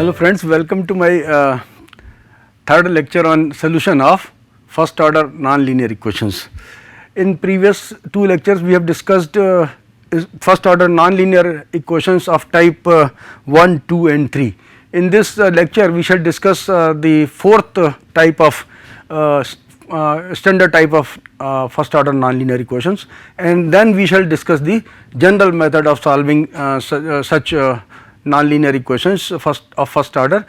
Hello friends, welcome to my third lecture on solution of first order nonlinear equations. In previous two lectures we have discussed first order nonlinear equations of type 1, 2 and 3. In this lecture we shall discuss the fourth type of standard type of first order nonlinear equations, and then we shall discuss the general method of solving such nonlinear equations of first order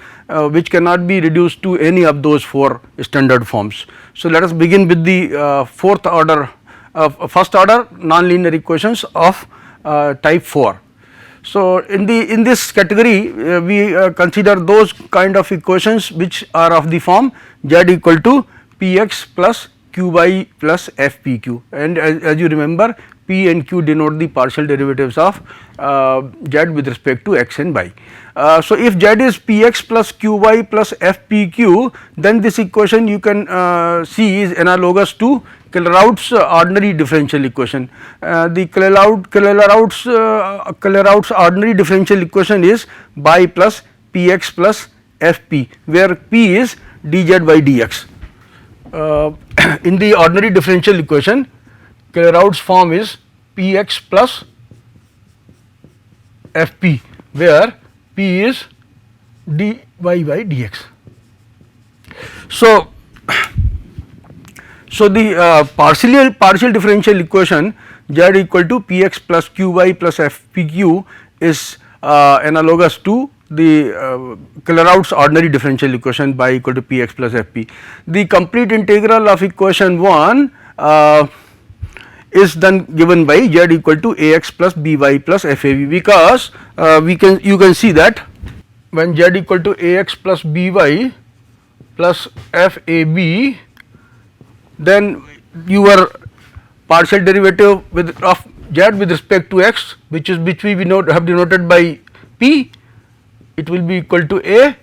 which cannot be reduced to any of those four standard forms. So, let us begin with the fourth order first order nonlinear equations of type 4. So, in this category we consider those kind of equations which are of the form z equal to px plus qy plus fpq, and as you remember, p and q denote the partial derivatives of z with respect to x and y. So, if z is px plus qy plus fpq, then this equation you can see is analogous to Clairaut's ordinary differential equation. The Clairaut's ordinary differential equation is y plus px plus fp, where p is dz by dx. In the ordinary differential equation, Clairaut's form is px plus fp, where p is dy by dx. So, the partial differential equation z equal to px plus qy plus fpq is analogous to the Clairaut's ordinary differential equation y equal to px plus fp. The complete integral of equation 1 is then given by z equal to ax plus by plus fav, because you can see that when z equal to ax plus by plus fab, then your partial derivative of z with respect to x, which we have denoted by p, it will be equal to a,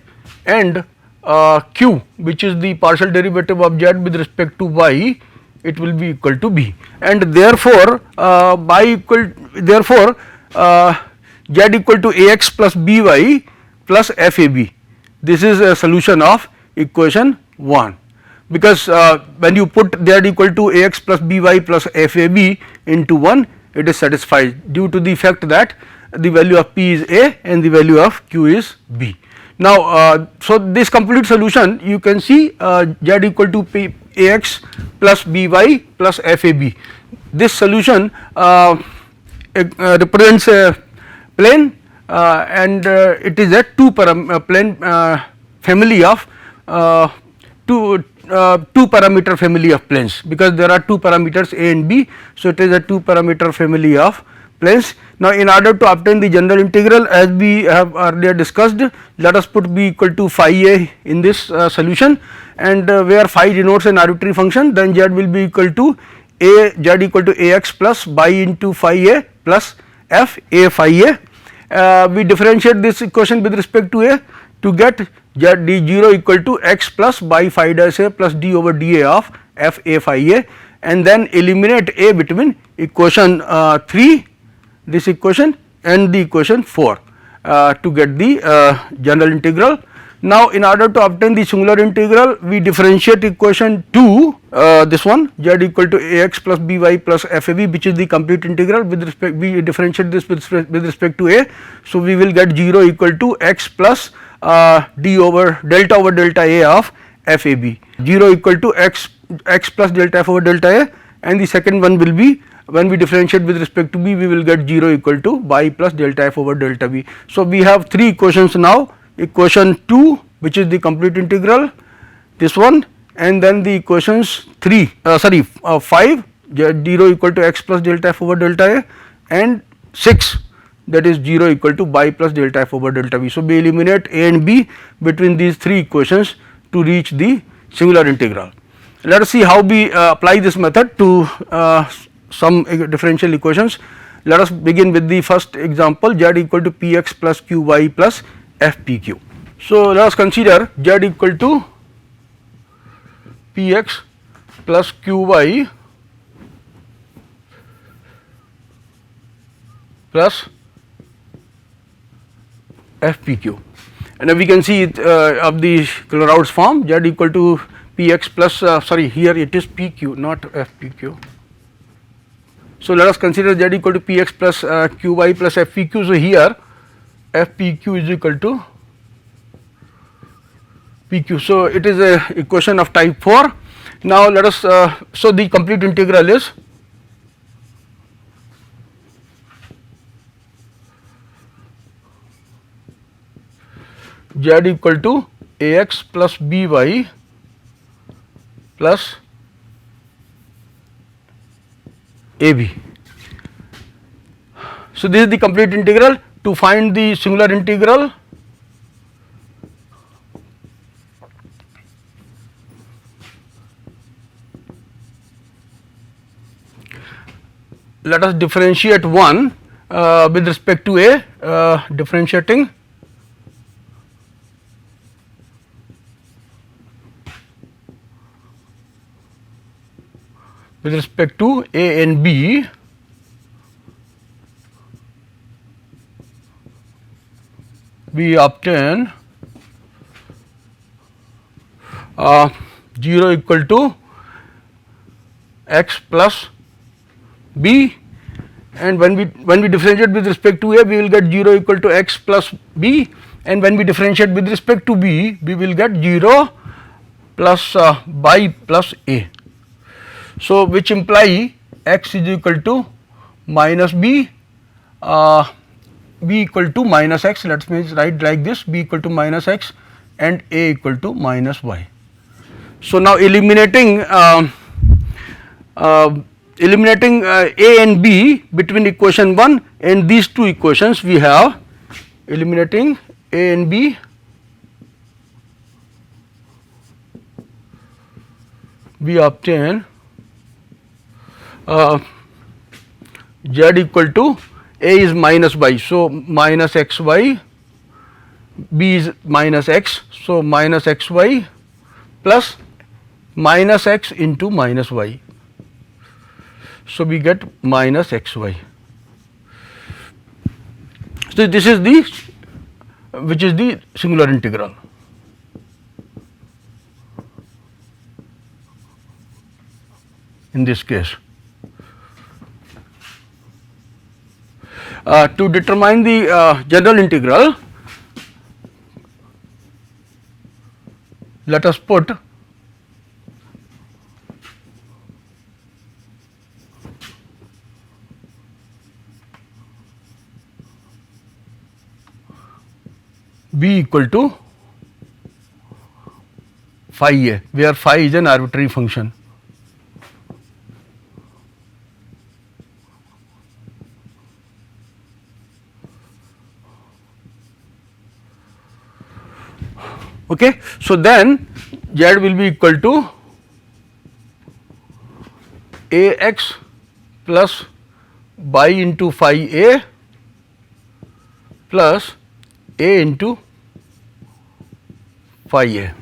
and q, which is the partial derivative of z with respect to y, it will be equal to b, and therefore z equal to ax plus by plus fab. This is a solution of equation 1, because when you put z equal to ax plus by plus fab into 1, it is satisfied due to the fact that the value of p is a and the value of q is b. Now, so this complete solution you can see z equal to ax plus by plus fab. This solution represents a plane and it is a plane family of two parameter family of planes, because there are two parameters a and b. So, it is a two parameter family of planes. Now, in order to obtain the general integral, as we have earlier discussed, let us put b equal to phi a in this solution, and where phi denotes an arbitrary function, then z will be equal to z equal to ax plus by into phi a plus f a phi a. We differentiate this equation with respect to a to get z d0 equal to x plus by phi dash a plus d over dA of f a phi a, and then eliminate a between equation 3, this equation, and the equation 4 to get the general integral. Now, in order to obtain the singular integral, we differentiate equation 2, this one, z equal to ax plus by plus fab, which is the complete integral. With respect, we differentiate this with respect to a. So, we will get 0 equal to x plus delta over delta a of fab, 0 equal to x plus delta f over delta a, and the second one will be, when we differentiate with respect to b, we will get 0 equal to y plus delta f over delta b. So, we have three equations now, equation 2, which is the complete integral, this one, and then the equations 5, 0 equal to x plus delta f over delta a, and 6, that is 0 equal to y plus delta f over delta b. So, we eliminate a and b between these three equations to reach the singular integral. Let us see how we apply this method to some differential equations. Let us begin with the first example, z equal to px plus qy plus fpq. So, let us consider z equal to px plus qy plus fpq. and we can see it of the Clairaut's form, z equal to px plus sorry, here it is pq, not fpq. So let us consider z equal to px plus qy plus fpq. So here fpq is equal to pq. So it is a equation of type 4. Now let us so the complete integral is z equal to ax plus by plus ab. So this is the complete integral. To find the singular integral, let us differentiate 1 with respect to a differentiating with respect to a and b, we obtain 0 equal to x plus b, and when we differentiate with respect to a, we will get 0 equal to x plus b, and when we differentiate with respect to b, we will get 0 plus by plus a. So which imply x is equal to minus b, b equal to minus x. Let me write like this: b equal to minus x and a equal to minus y. So now eliminating a and b between equation 1 and these two equations, we have eliminating a and b, we obtain z equal to a is minus y, so minus xy, b is minus x, so minus xy plus minus x into minus y, so we get minus xy. So this is the which is the singular integral. In this case, to determine the general integral, let us put b equal to phi a, where phi is an arbitrary function. Okay, so then z will be equal to ax plus by into phi a plus a into phi a.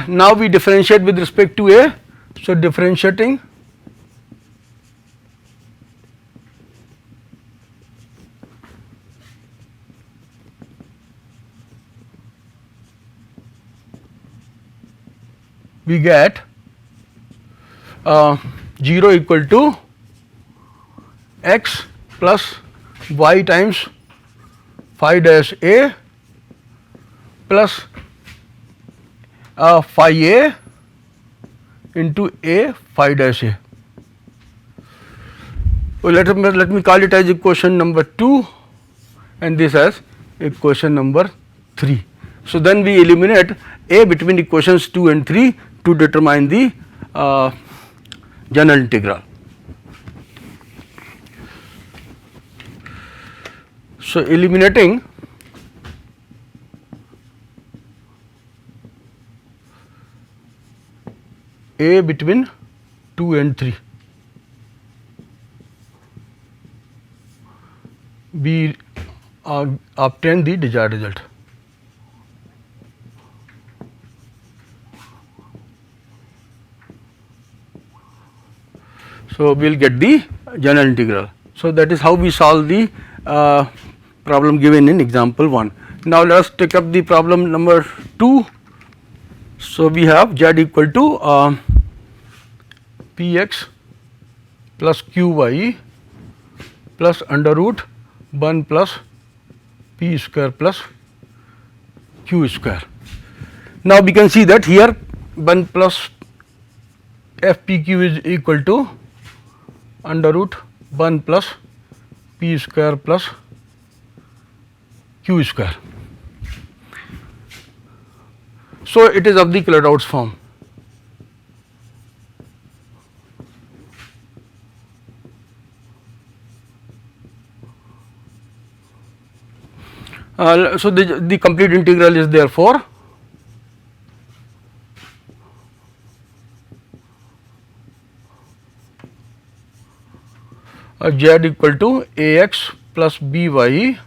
Now we differentiate with respect to a, so differentiating we get 0 equal to x plus y times phi dash a plus phi a into a phi dash a. Well, let me call it as equation number 2 and this as equation number 3. So then we eliminate a between equations 2 and 3 to determine the general integral. So eliminating a between 2 and 3, we obtain the desired result. So we will get the general integral. So that is how we solve the problem given in example 1. Now let us take up the problem number 2. So we have z equal to px plus qy plus under root 1 plus p square plus q square. Now we can see that here 1 plus fpq is equal to under root 1 plus p square plus q square. So it is of the Clairaut's form. So the complete integral is therefore z equal to ax plus by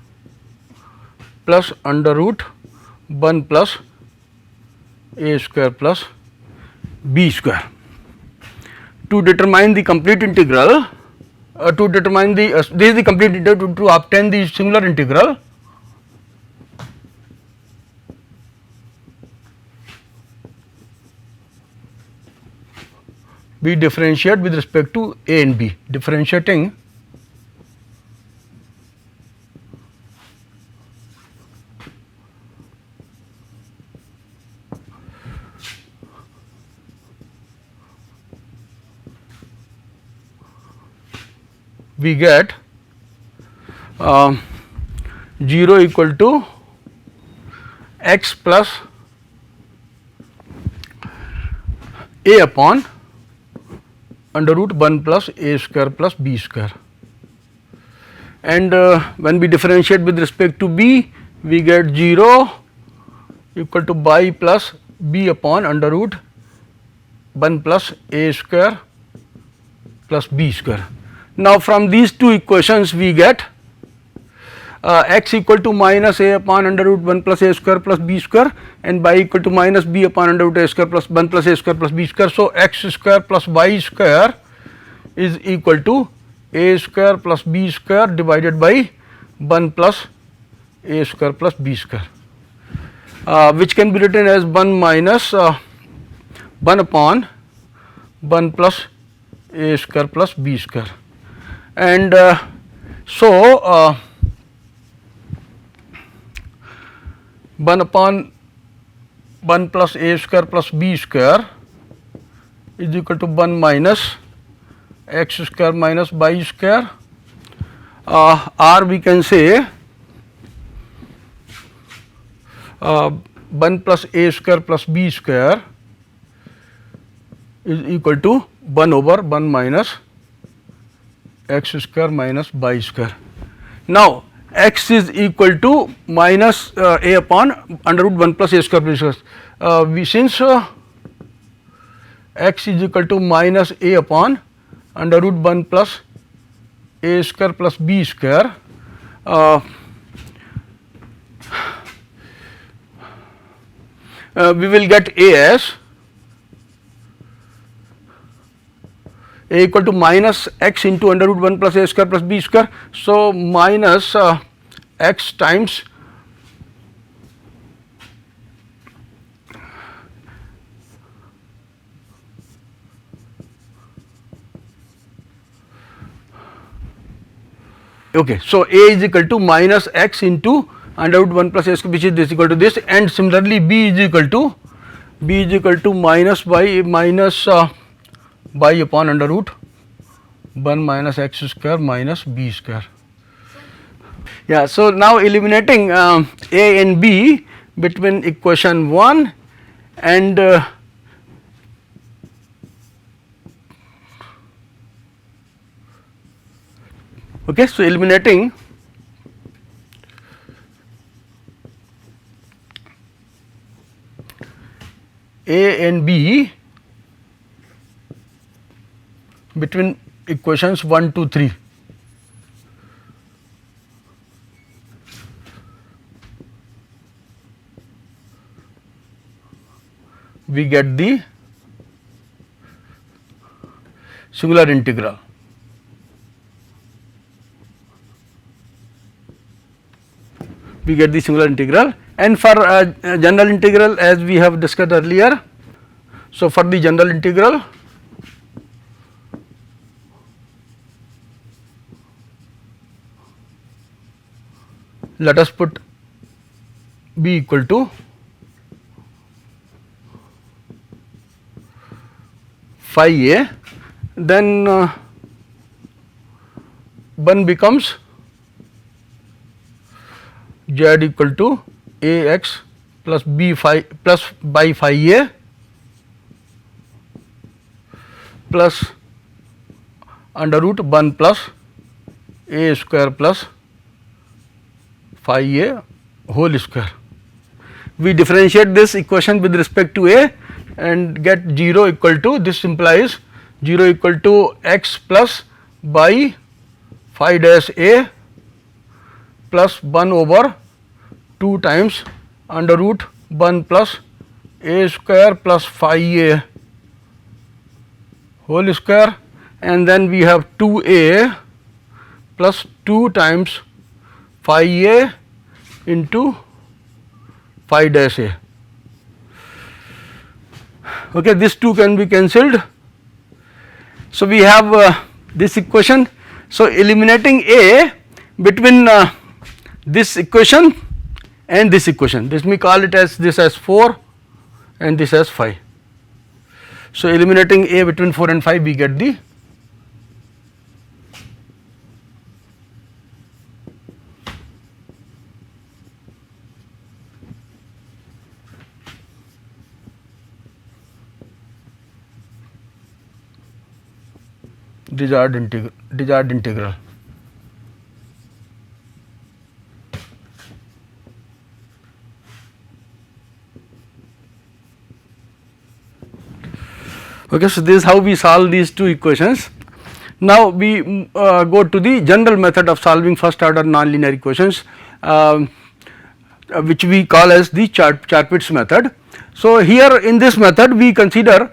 plus under root 1 plus a square plus b square. To determine the complete integral, to determine the this is the complete integral. To obtain the singular integral, we differentiate with respect to a and b. Differentiating we get 0 equal to x plus a upon under root 1 plus a square plus b square. And when we differentiate with respect to b, we get 0 equal to by plus b upon under root 1 plus a square plus b square. Now from these two equations we get x equal to minus a upon under root 1 plus a square plus b square and y equal to minus b upon under root a square plus 1 plus a square plus b square. So x square plus y square is equal to a square plus b square divided by 1 plus a square plus b square, which can be written as 1 minus 1 upon 1 plus a square plus b square. And so 1 upon 1 plus a square plus b square is equal to 1 minus x square minus y square, or we can say 1 plus a square plus b square is equal to 1 over 1 minus x square minus y square. Now x is equal to minus a upon under root 1 plus a square plus b square. Since x is equal to minus a upon under root 1 plus a square plus b square, we will get a as a equal to minus x into under root 1 plus a square plus b square. So minus x times okay, so a is equal to minus x into under root 1 plus a square, which is this equal to this, and similarly b is equal to minus y y upon under root 1 minus x square minus b square. Yeah, so now eliminating a and b between equation 1 and okay, so eliminating a and b between equations 1, 2, 3. We get the singular integral. we get the singular integral. And for general integral, as we have discussed earlier, so for the general integral, let us put b equal to phi a, then 1 becomes z equal to ax plus b phi plus by phi a plus under root 1 plus a square plus phi a whole square. We differentiate this equation with respect to a and get 0 equal to, this implies 0 equal to x plus by phi dash a plus 1 over 2 times under root 1 plus a square plus phi a whole square, and then we have 2a plus 2 times phi a into phi dash a. Okay, this 2 can be cancelled. So we have this equation. So eliminating a between this equation and this equation, this we call it as this as 4 and this as 5. So eliminating a between 4 and 5, we get the desired integral. Okay, so this is how we solve these two equations. Now we go to the general method of solving first order nonlinear equations, which we call as the Charpit's method. So here in this method we consider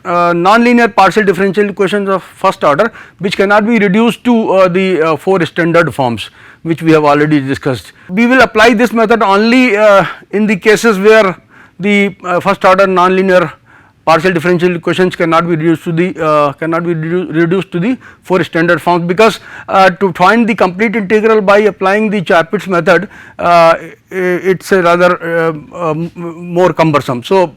nonlinear partial differential equations of first order which cannot be reduced to the 4 standard forms which we have already discussed. We will apply this method only in the cases where the first order nonlinear partial differential equations cannot be reduced to the 4 standard forms, because to find the complete integral by applying the Charpit's method, it is a rather more cumbersome. So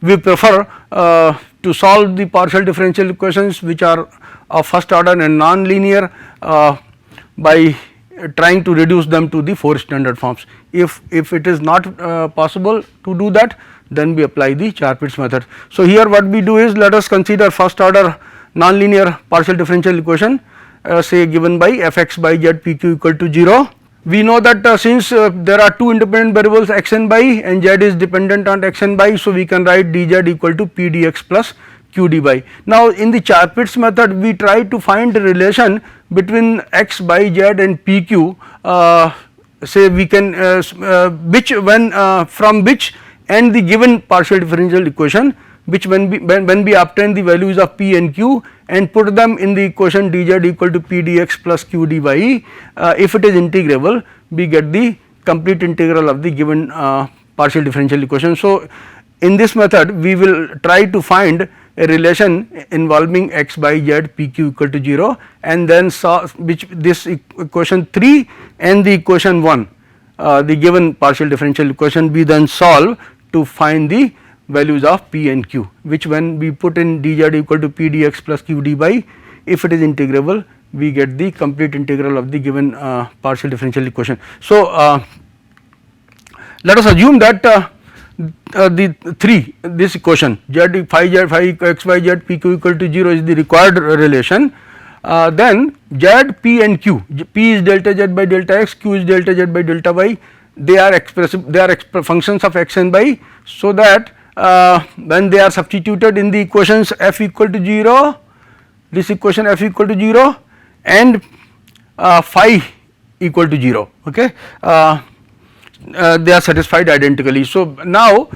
we prefer to solve the partial differential equations which are of first order and non-linear by trying to reduce them to the 4 standard forms. If it is not possible to do that, then we apply the Charpit's method. So here what we do is, let us consider first order non-linear partial differential equation say given by fx by z pq equal to 0. We know that since there are two independent variables x and y and z is dependent on x and y, so we can write dz equal to p dx plus q dy. Now in the Charpit's method we try to find the relation between x, y, z and pq, say we can from which and the given partial differential equation, which when we obtain the values of p and q and put them in the equation dz equal to p dx plus q dy, if it is integrable, we get the complete integral of the given partial differential equation. So in this method we will try to find a relation involving x, y, z, pq equal to 0, and then which this equation 3 and the equation 1, the given partial differential equation, we then solve to find the values of p and q, which when we put in dz equal to p dx plus q dy, if it is integrable, we get the complete integral of the given partial differential equation. So let us assume that this equation z phi x y z pq equal to 0 is the required relation, then z, p and q, p is delta z by delta x, q is delta z by delta y, they are functions of x and y, so that when they are substituted in the equations f equal to 0, this equation f equal to 0 and phi equal to 0, okay, they are satisfied identically. So now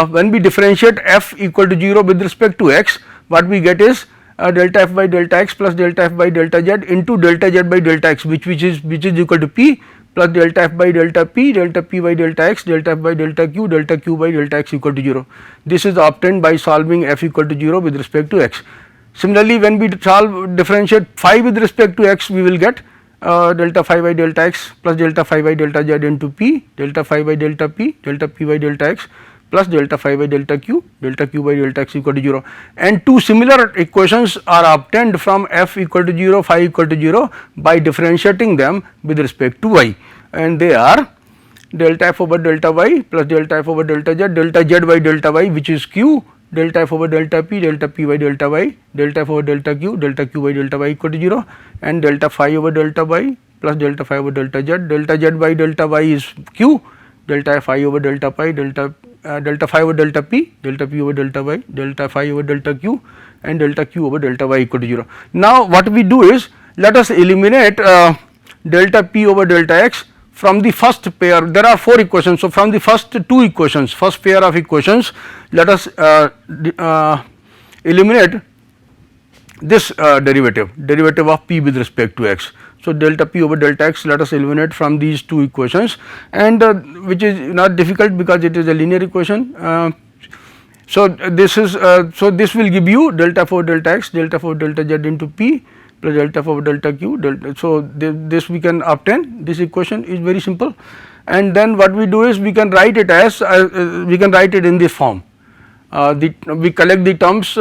when we differentiate f equal to 0 with respect to x, what we get is delta f by delta x plus delta f by delta z into delta z by delta x, which is equal to p, plus delta f by delta p by delta x, delta f by delta q by delta x equal to 0. This is obtained by solving f equal to 0 with respect to x. Similarly, when we differentiate phi with respect to x, we will get delta phi by delta x plus delta phi by delta z into p, delta phi by delta p by delta x plus delta phi by delta q by delta x equal to 0. And two similar equations are obtained from f equal to 0, phi equal to 0 by differentiating them with respect to y, and they are delta f over delta y plus delta f over delta z by delta y, which is q, delta f over delta p by delta y, delta f over delta q by delta y equal to 0, and delta phi over delta y plus delta phi over delta z by delta y is q, delta phi over delta pi, delta phi over delta p over delta y, delta phi over delta q, and delta q over delta y equal to 0. Now what we do is, let us eliminate delta p over delta x from the first pair. There are 4 equations. So from the first 2 equations, first pair of equations, let us eliminate this derivative of p with respect to x. So delta p over delta x, let us eliminate from these 2 equations, and which is not difficult because it is a linear equation. So this is so this will give you delta for delta x, delta for delta z into p plus delta for delta q. So this we can obtain. This equation is very simple, and then what we do is we can write it as we can write it in this form. We collect the terms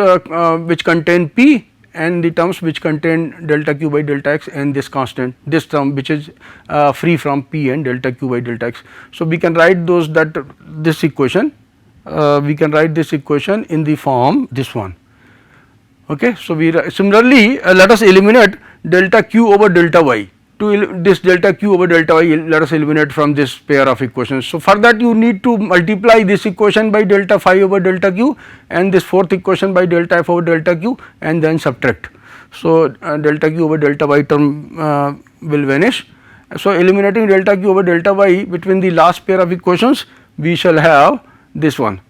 which contain p and the terms which contain delta q by delta x and this constant, this term which is free from p and delta q by delta x. So we can write this equation. We can write this equation in the form this one. Okay. So we similarly let us eliminate delta q over delta y. To this delta q over delta y, let us eliminate from this pair of equations. So for that you need to multiply this equation by delta phi over delta q and this fourth equation by delta f over delta q and then subtract. So delta q over delta y term will vanish. So eliminating delta q over delta y between the last pair of equations, we shall have this one,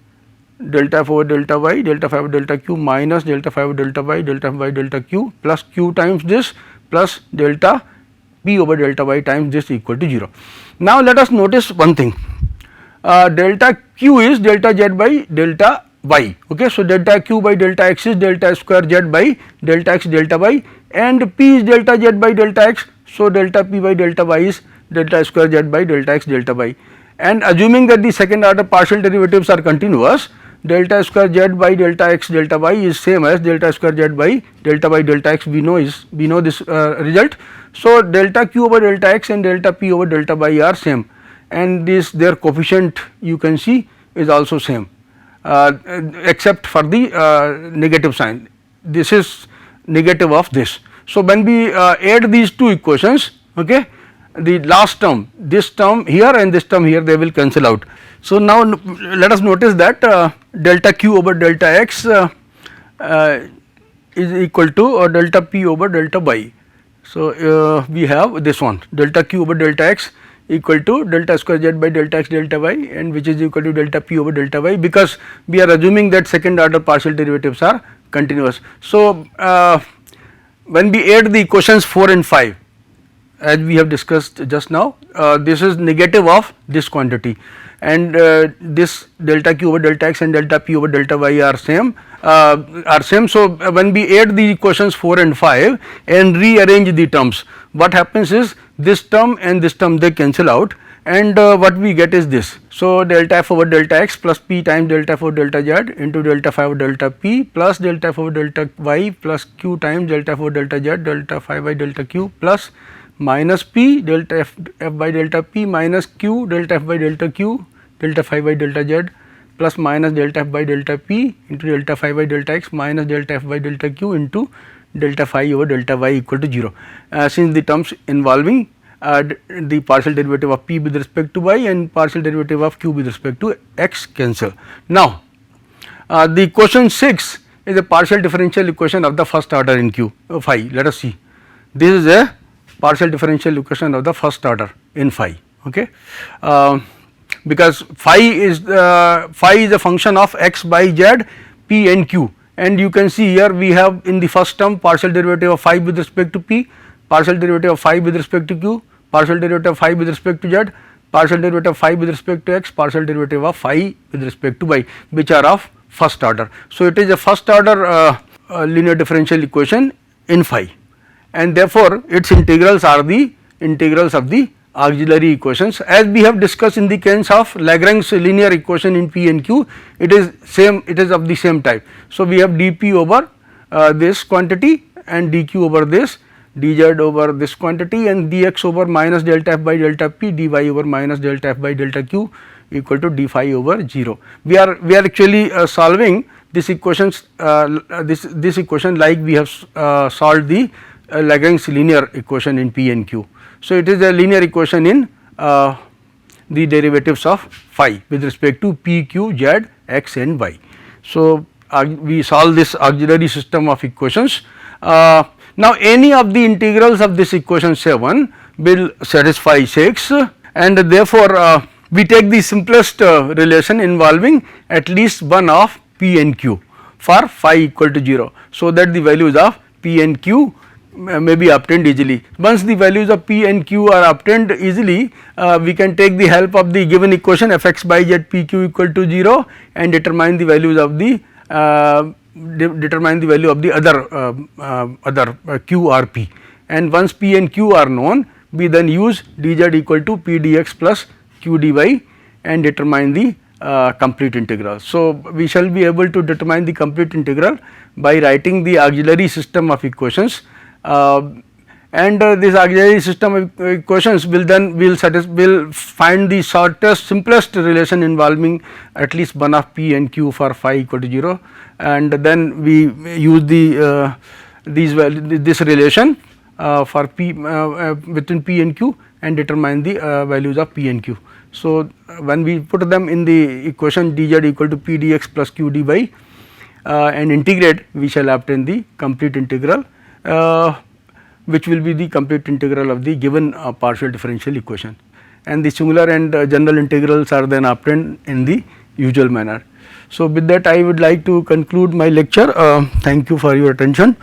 delta f over delta y, delta phi over delta q minus delta phi over delta y, delta f by delta q plus q times this plus delta p over delta y times this equal to 0. Now let us notice one thing, delta q is delta z by delta y. Okay. So delta q by delta x is delta square z by delta x delta y, and p is delta z by delta x. So delta p by delta y is delta square z by delta x delta y, and assuming that the second order partial derivatives are continuous, delta square z by delta x delta y is same as delta square z by delta x. We know this result. So delta q over delta x and delta p over delta y are same, and their coefficient you can see is also same, except for the negative sign. This is negative of this. So when we add these 2 equations, okay, the last term, this term here and this term here, they will cancel out. So now let us notice that delta q over delta x is equal to delta p over delta y. So we have this one, delta q over delta x equal to delta square z by delta x delta y, and which is equal to delta p over delta y, because we are assuming that second order partial derivatives are continuous. So when we add the equations 4 and 5, as we have discussed just now, this is negative of this quantity, and this delta q over delta x and delta p over delta y are same. So when we add the equations 4 and 5 and rearrange the terms, what happens is this term and this term, they cancel out, and what we get is this. So delta f over delta x plus p times delta f over delta z into delta phi over delta p plus delta f over delta y plus q times delta f over delta z, delta phi by delta q plus minus p delta f by delta p minus q delta f by delta q delta phi by delta z plus minus delta f by delta p into delta phi by delta x minus delta f by delta q into delta phi over delta y equal to 0. Since the terms involving the partial derivative of p with respect to y and partial derivative of q with respect to x cancel. Now the equation 6 is a partial differential equation of the first order in Q phi. Let us see. This is a partial differential equation of the first order in phi. Okay. Because phi is a function of x by z, p and q, and you can see here we have in the first term partial derivative of phi with respect to p, partial derivative of phi with respect to q, partial derivative of phi with respect to z, partial derivative of phi with respect to x, partial derivative of phi with respect to y, which are of first order. So, it is a first order linear differential equation in phi, and therefore, its integrals are the integrals of the auxiliary equations. As we have discussed in the case of Lagrange linear equation in P and Q, it is same, it is of the same type. So, we have dP over this quantity and dq over this, dz over this quantity, and dx over minus delta f by delta p, dy over minus delta f by delta q equal to d phi over 0. We are actually solving this equations this equation like we have solved the Lagrange linear equation in P and Q. So, it is a linear equation in the derivatives of phi with respect to p, q, z, x and y. So, we solve this auxiliary system of equations. Now, any of the integrals of this equation 7 will satisfy 6, and therefore, we take the simplest relation involving at least one of p and q for phi equal to 0. So, that the values of p and q may be obtained easily. Once the values of p and q are obtained easily, we can take the help of the given equation f x by z p q equal to 0 and determine the values of the other q or p, and once p and q are known, we then use dz equal to p dx plus q dy and determine the complete integral. So, we shall be able to determine the complete integral by writing the auxiliary system of equations, and this auxiliary system of equations will then will find the shortest simplest relation involving at least one of p and q for phi equal to 0, and then we use the this relation for p between p and q and determine the values of p and q. So, when we put them in the equation dz equal to p dx plus q dy and integrate, we shall obtain the complete integral, which will be the complete integral of the given partial differential equation, and the singular and general integrals are then obtained in the usual manner. So, with that I would like to conclude my lecture. Thank you for your attention.